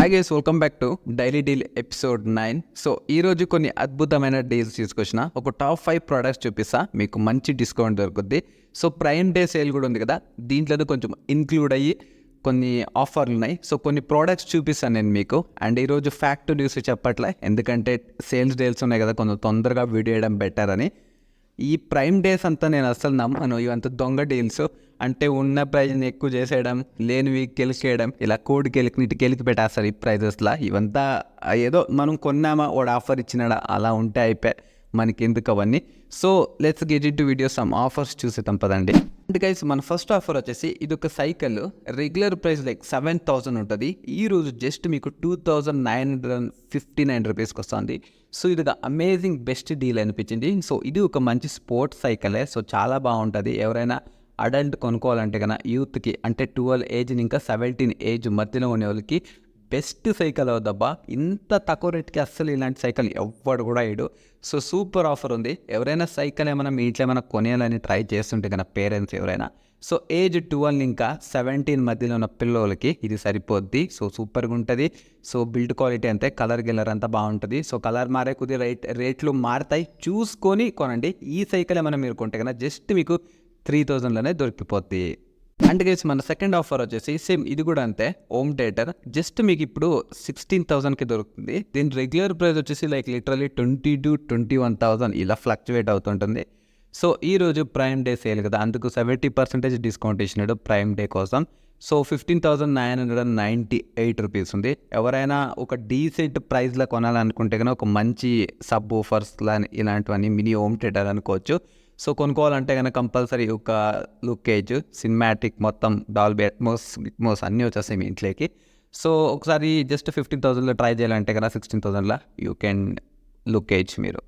Hi guys, welcome back to daily deal episode 9. So ఈరోజు కొన్ని అద్భుతమైన డీల్స్ తీసుకొచ్చిన ఒక టాప్ 5 ప్రోడక్ట్స్ చూపిస్తా, మీకు మంచి డిస్కౌంట్ దొరుకుద్ది. సో ప్రైమ్ డే సేల్ కూడా ఉంది కదా, దీంట్లో కొంచెం ఇన్క్లూడ్ అయ్యి కొన్ని ఆఫర్లు ఉన్నాయి. సో కొన్ని ప్రోడక్ట్స్ చూపిస్తాను నేను మీకు. అండ్ ఈరోజు ఫ్యాక్ట్ న్యూస్ చెప్పట్లే, ఎందుకంటే సేల్స్ డీల్స్ ఉన్నాయి కదా, కొంచెం తొందరగా వీడియో వేయడం బెటర్ అని. ఈ ప్రైమ్ డేస్ అంతా నేను అసలు నమ్మను, ఇవంతా దొంగ డీల్స్. అంటే ఉన్న ప్రైజ్ని ఎక్కువ చేసేయడం, లేనివి కెలికేయడం, ఇలా కోడికి కెలికి పెట్టేస్తారు ఈ ప్రైజెస్లా. ఇవంతా ఏదో మనం కొన్నామా వాడు ఆఫర్ ఇచ్చినాడా అలా ఉంటే అయిపోయి, మనకి ఎందుకు అవన్నీ. So let's get in to video some offers చూసేద్దాం పదండి. అంటే గైస్, మన ఫస్ట్ ఆఫర్ వచ్చేసి ఇది ఒక సైకిల్. రెగ్యులర్ ప్రైస్ లైక్ 7,000 ఉంటుంది, ఈరోజు జస్ట్ మీకు 2,959 రూపీస్కి వస్తుంది. సో ఇది ఒక అమేజింగ్ బెస్ట్ డీల్ అనిపించింది. సో ఇది ఒక మంచి స్పోర్ట్స్ సైకిలే, సో చాలా బాగుంటుంది. ఎవరైనా అడల్ట్ కొనుక్కోవాలంటే కన్నా యూత్కి, అంటే 12 ఏజ్ ఇంకా 17 ఏజ్ మధ్యలో ఉండే వాళ్ళకి బెస్ట్ సైకిల్ అవుదబ్బా. ఇంత తక్కువ రేట్కి అస్సలు ఇలాంటి సైకిల్ ఎవ్వడు కూడా వేయడు. సో సూపర్ ఆఫర్ ఉంది. ఎవరైనా సైకిల్ ఏమైనా మీ ఇంట్లో ఏమైనా కొనేయాలని ట్రై చేస్తుంటే కన్నా పేరెంట్స్ ఎవరైనా, సో ఏజ్ 12 ఇంకా 17 మధ్యలో ఉన్న పిల్లలకి ఇది సరిపోద్ది. సో సూపర్గా ఉంటుంది. సో బిల్డ్ క్వాలిటీ అంతే, కలర్ గిల్లర్ అంతా బాగుంటుంది. సో కలర్ మారే కొద్ది రేట్లు మారుతాయి, చూసుకొని కొనండి. ఈ సైకిల్ ఏమైనా మీరు కొంటే కన్నా జస్ట్ మీకు 3,000లోనే దొరికిపోద్ది. అండ్ గైస్, మన సెకండ్ ఆఫర్ వచ్చేసి సేమ్ ఇది కూడా అంతే, హోమ్ థియేటర్. జస్ట్ మీకు ఇప్పుడు 16,000కి దొరుకుతుంది. దీని రెగ్యులర్ ప్రైస్ వచ్చేసి లైక్ లిటరలీ 20,000 to 21,000 ఇలా ఫ్లక్చువేట్ అవుతుంటుంది. సో ఈరోజు ప్రైమ్ డే సేల్ కదా, అందుకు 70% డిస్కౌంట్ ఇచ్చినాడు ప్రైమ్ డే కోసం. సో 15,998 రూపీస్ ఉంది. ఎవరైనా ఒక డీసెంట్ ప్రైస్లో కొనాలనుకుంటే కనుక ఒక మంచి సబ్ ఊఫర్స్ ఇలాంటివన్నీ మినీ హోమ్ థియేటర్ అనుకోవచ్చు. సో కొనుక్కోవాలంటే కనుక కంపల్సరీ ఒక లుకేజ్, సినిమాటిక్, మొత్తం డాల్బీ అట్మోస్ అన్నీ వచ్చేస్తాయి మీ ఇంట్లోకి. సో ఒకసారి జస్ట్ 15,000లో ట్రై చేయాలంటే కనుక 16,000లో యూ కెన్ లుకేజ్ మీరు.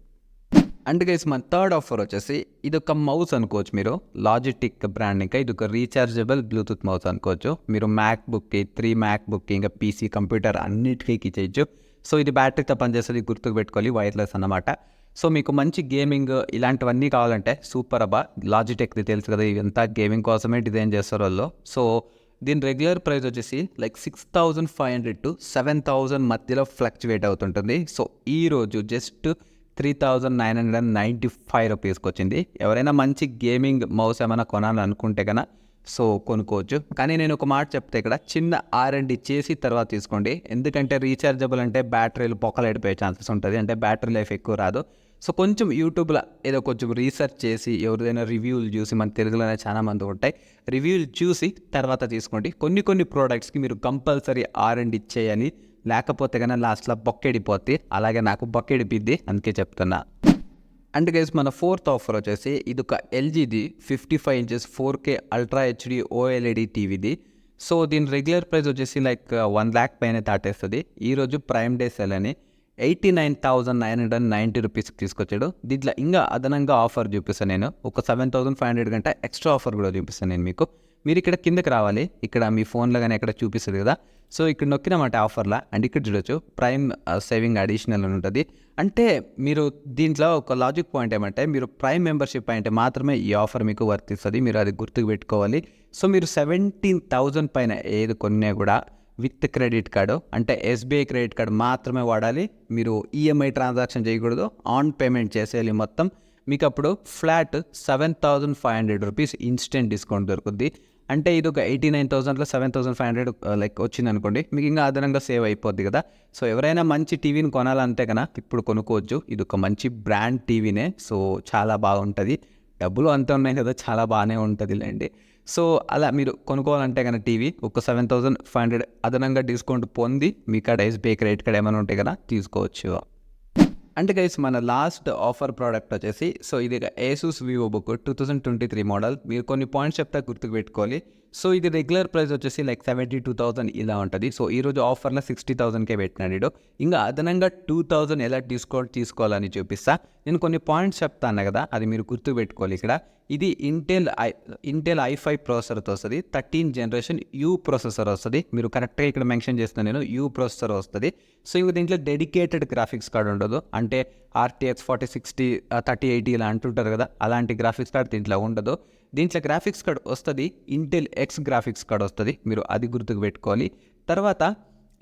అండ్ గైస్, మన థర్డ్ ఆఫర్ వచ్చేసి ఇది ఒక మౌస్ అనుకోవచ్చు మీరు, లాజిటెక్ బ్రాండ్. ఇంకా ఇది ఒక రీఛార్జబుల్ బ్లూటూత్ మౌస్ అనుకోవచ్చు. మీరు మ్యాక్బుక్కి, 3 మ్యాక్బుక్కి, ఇంకా పీసీ, కంప్యూటర్ అన్నిటికీ చేయొచ్చు. సో ఇది బ్యాటరీతో పనిచేస్తుంది, గుర్తుకు పెట్టుకోవాలి, వైర్లెస్ అన్నమాట. సో మీకు మంచి గేమింగ్ ఇలాంటివన్నీ కావాలంటే సూపర్ అబ్బా. లాజిటెక్ది తెలుసు కదా, ఇదంతా గేమింగ్ కోసమే డిజైన్ చేస్తారు వాళ్ళు. సో దీని రెగ్యులర్ ప్రైస్ వచ్చేసి లైక్ 6,500 to 7,000 మధ్యలో ఫ్లక్చువేట్ అవుతుంటుంది. సో ఈరోజు జస్ట్ 3,995 రూపీస్కి వచ్చింది. ఎవరైనా మంచి గేమింగ్ మౌస్ ఏమైనా కొనాలనుకుంటే కన్నా సో కొనుక్కోవచ్చు. కానీ నేను ఒక మాట చెప్తే, ఇక్కడ చిన్న R&D చేసి తర్వాత తీసుకోండి. ఎందుకంటే రీఛార్జబుల్ అంటే బ్యాటరీలు పొక్కలెడిపోయే ఛాన్సెస్ ఉంటుంది, అంటే బ్యాటరీ లైఫ్ ఎక్కువ రాదు. సో కొంచెం యూట్యూబ్లో ఏదో కొంచెం రీసెర్చ్ చేసి, ఎవరిదైనా రివ్యూలు చూసి, మన తెలుగులోనే చాలా మంది ఉంటాయి, రివ్యూలు చూసి తర్వాత తీసుకోండి. కొన్ని ప్రోడక్ట్స్కి మీరు కంపల్సరీ R&D చేయాలి, లేకపోతే కన్నా లాస్ట్లో బొక్కెడిపోద్ది. అలాగే నాకు బొక్కెడిపిద్ది, అందుకే చెప్తున్నా. అండ్ గైస్, మన ఫోర్త్ ఆఫర్ వచ్చేసి ఇది ఒక LGది 55 inches 4K ultra HD OLED టీవీది. సో దీని రెగ్యులర్ ప్రైస్ వచ్చేసి లైక్ 1 lakh పైన దాటేస్తుంది. ఈరోజు ప్రైమ్ డే సెల్ అని 89,990 రూపీస్కి తీసుకొచ్చాడు. దీంట్లో ఇంకా అదనంగా ఆఫర్ చూపిస్తాను నేను, ఒక 7,500 గంట ఎక్స్ట్రా ఆఫర్ కూడా చూపిస్తాను నేను మీకు. మీరు ఇక్కడ కిందకి రావాలి, ఇక్కడ మీ ఫోన్లో కానీ ఎక్కడ చూపిస్తుంది కదా, సో ఇక్కడ నొక్కినమాట ఆఫర్లా. అండ్ ఇక్కడ చూడొచ్చు ప్రైమ్ సేవింగ్ అడిషనల్ అని ఉంటుంది. అంటే మీరు దీంట్లో ఒక లాజిక్ పాయింట్ ఏమంటే, మీరు ప్రైమ్ మెంబర్షిప్ అయితే మాత్రమే ఈ ఆఫర్ మీకు వర్తిస్తుంది, మీరు అది గుర్తుకు పెట్టుకోవాలి. సో మీరు 17,000 పైన ఏది కొన్నా కూడా విత్ క్రెడిట్ కార్డు, అంటే SBI క్రెడిట్ కార్డు మాత్రమే వాడాలి. మీరు EMI ట్రాన్సాక్షన్ చేయకూడదు, ఆన్ పేమెంట్ చేసేయాలి మొత్తం. మీకు అప్పుడు ఫ్లాట్ 7,500 రూపీస్ ఇన్స్టెంట్ డిస్కౌంట్ దొరుకుద్ది. అంటే ఇది ఒక 89,000లో 7,500 లైక్ వచ్చింది అనుకోండి, మీకు ఇంకా అదనంగా సేవ్ అయిపోద్ది కదా. సో ఎవరైనా మంచి టీవీని కొనాలంటే కన్నా ఇప్పుడు కొనుక్కోవచ్చు. ఇది ఒక మంచి బ్రాండ్ టీవీనే, సో చాలా బాగుంటుంది. డబ్బులు అంతే ఉన్నాయి కదా, చాలా బాగానే ఉంటుంది లేండి. సో అలా మీరు కొనుక్కోవాలంటే కన్నా టీవీ ఒక 7,500 అదనంగా డిస్కౌంట్ పొంది మీ కాడ SBI క్రెడిట్ కార్డ్ ఏమైనా ఉంటే కదా తీసుకోవచ్చు. అంటే గైస్, మన లాస్ట్ ఆఫర్ ప్రోడక్ట్ వచ్చేసి సో ఇది ఏసూస్ వివోబుక్ 2023 మోడల్. మీరు కొన్ని పాయింట్స్ చెప్తే గుర్తుకు పెట్టుకోవాలి. సో ఇది రెగ్యులర్ ప్రైస్ వచ్చేసి లైక్ 72,000 ఇలా ఉంటుంది. సో ఈరోజు ఆఫర్లో 60,000కే పెట్టినాడు. ఇంకా అదనంగా 2,000 ఎలా డిస్కౌంట్ తీసుకోవాలని చూపిస్తా. నేను కొన్ని పాయింట్స్ చెప్తాను కదా, అది మీరు గుర్తుకు పెట్టుకోవాలి. ఇక్కడ ఇది ఇంటెల్ i5 ప్రాసెసర్తో వస్తుంది, 13th generation U ప్రాసెసర్ వస్తుంది. మీరు కరెక్ట్గా ఇక్కడ మెన్షన్ చేస్తున్నాను నేను, U ప్రాసెసర్ వస్తుంది. సో ఇంక దీంట్లో డెడికేటెడ్ గ్రాఫిక్స్ కార్డ్ ఉండదు, అంటే RTX 4060 3080 ఇలా అంటుంటారు కదా, అలాంటి గ్రాఫిక్స్ కార్డ్ దీంట్లో ఉండదు. దీంట్లో గ్రాఫిక్స్ కార్డ్ వస్తుంది, ఇంటెల్ X గ్రాఫిక్స్ కార్డ్ వస్తుంది, మీరు అది గుర్తుకు పెట్టుకోవాలి. తర్వాత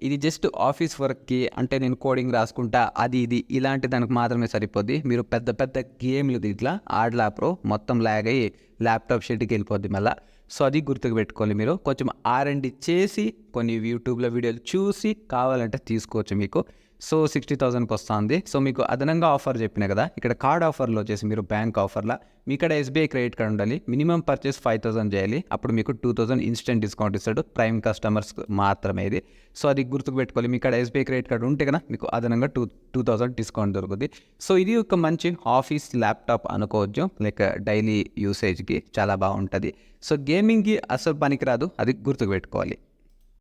ఇది జస్ట్ ఆఫీస్ వర్క్కి, అంటే నేను కోడింగ్ రాసుకుంటా అది ఇది ఇలాంటి దానికి మాత్రమే సరిపోద్ది. మీరు పెద్ద పెద్ద గేమ్లు దీంట్లో ఆడలేపరు, మొత్తం ల్యాగ్ అయ్యి ల్యాప్టాప్ షెడ్కి వెళ్ళిపోద్ది మళ్ళీ. సో అది గుర్తుకు పెట్టుకోవాలి. మీరు కొంచెం R&D చేసి కొన్ని యూట్యూబ్లో వీడియోలు చూసి కావాలంటే తీసుకోవచ్చు మీకు. సో 60,000కి వస్తుంది. సో మీకు అదనంగా ఆఫర్ చెప్పిన కదా, ఇక్కడ కార్డ్ ఆఫర్లో వచ్చేసి మీరు బ్యాంక్ ఆఫర్లో మీ ఇక్కడ SBI క్రెడిట్ కార్డ్ ఉండాలి. మినిమం పర్చేస్ 5,000 చేయాలి. అప్పుడు మీకు 2,000 ఇన్స్టెంట్ డిస్కౌంట్ ఇస్తాడు, ప్రైమ్ కస్టమర్స్ మాత్రమే ఇది. సో అది గుర్తుకు పెట్టుకోవాలి. మీ ఇక్కడ SBI క్రెడిట్ కార్డ్ ఉంటే కదా మీకు అదనంగా 2,000 డిస్కౌంట్ దొరుకుతుంది. సో ఇది ఒక మంచి ఆఫీస్ ల్యాప్టాప్ అనుకోవచ్చు, లైక్ డైలీ యూసేజ్కి చాలా బాగుంటుంది. సో గేమింగ్కి అసలు పనికిరాదు, అది గుర్తుకు పెట్టుకోవాలి.